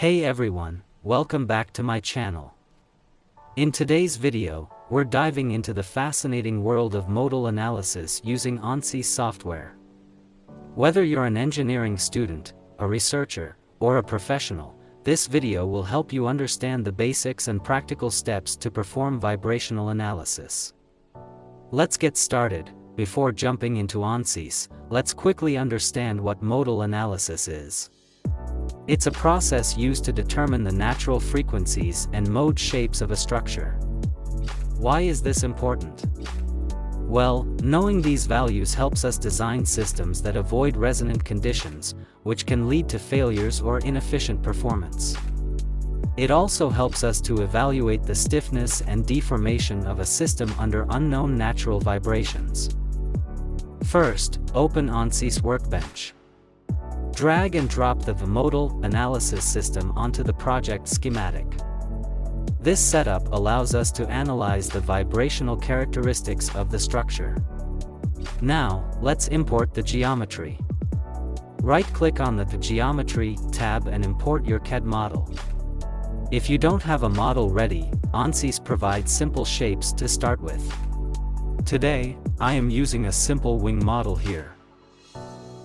Hey everyone, welcome back to my channel. In today's video, we're diving into the fascinating world of modal analysis using Ansys software. Whether you're an engineering student, a researcher, or a professional, this video will help you understand the basics and practical steps to perform vibrational analysis. Let's get started. Before jumping into Ansys, let's quickly understand what modal analysis is. It's a process used to determine the natural frequencies and mode shapes of a structure. Why is this important? Well, knowing these values helps us design systems that avoid resonant conditions, which can lead to failures or inefficient performance. It also helps us to evaluate the stiffness and deformation of a system under unknown natural vibrations. First, open Ansys Workbench. Drag and drop the modal analysis system onto the project schematic. This setup allows us to analyze the vibrational characteristics of the structure. Now, let's import the geometry. Right-click on the Geometry tab and import your CAD model. If you don't have a model ready, Ansys provides simple shapes to start with. Today, I am using a simple wing model here.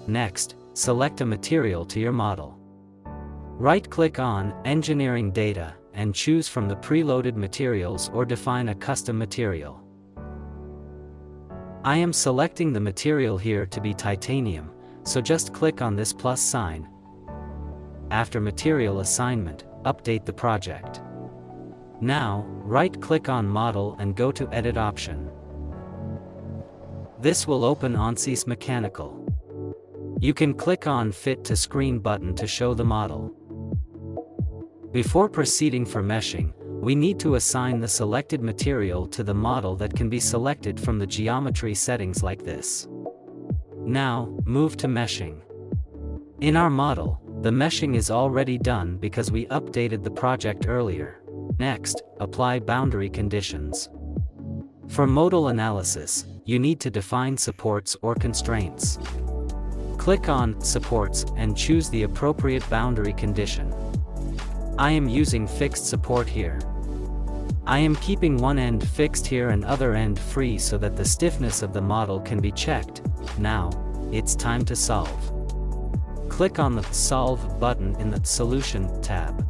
Next, select a material to your model. Right-click on Engineering Data and choose from the preloaded materials or define a custom material. I am selecting the material here to be titanium, so just click on this plus sign. After material assignment, update the project. Now, right-click on Model and go to Edit option. This will open Ansys Mechanical. You can click on Fit to Screen button to show the model. Before proceeding for meshing, we need to assign the selected material to the model that can be selected from the geometry settings like this. Now, move to meshing. In our model, the meshing is already done because we updated the project earlier. Next, apply boundary conditions. For modal analysis, you need to define supports or constraints. Click on Supports and choose the appropriate boundary condition. I am using fixed support here. I am keeping one end fixed here and other end free so that the stiffness of the model can be checked. Now, it's time to solve. Click on the Solve button in the Solution tab.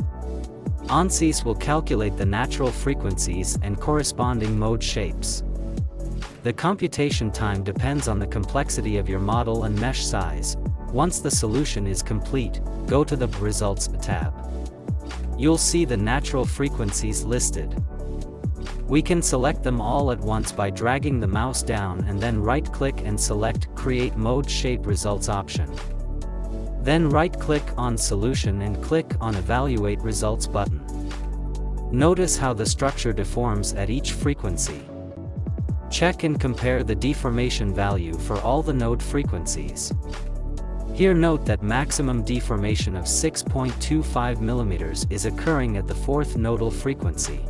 Ansys will calculate the natural frequencies and corresponding mode shapes. The computation time depends on the complexity of your model and mesh size. Once the solution is complete, go to the Results tab. You'll see the natural frequencies listed. We can select them all at once by dragging the mouse down and then right-click and select Create Mode Shape Results option. Then right-click on Solution and click on Evaluate Results button. Notice how the structure deforms at each frequency. Check and compare the deformation value for all the node frequencies. Here note that maximum deformation of 6.25 mm is occurring at the fourth nodal frequency.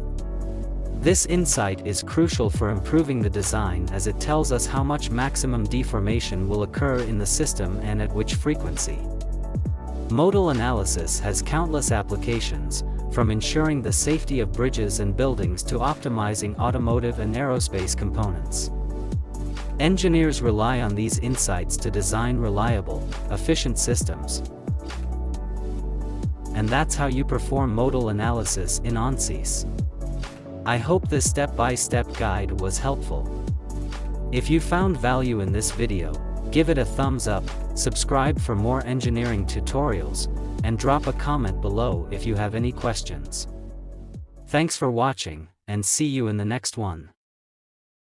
This insight is crucial for improving the design as it tells us how much maximum deformation will occur in the system and at which frequency. Modal analysis has countless applications, from ensuring the safety of bridges and buildings to optimizing automotive and aerospace components. Engineers rely on these insights to design reliable, efficient systems. And that's how you perform modal analysis in Ansys. I hope this step-by-step guide was helpful. If you found value in this video, give it a thumbs up, subscribe for more engineering tutorials, and drop a comment below if you have any questions. Thanks for watching, and see you in the next one.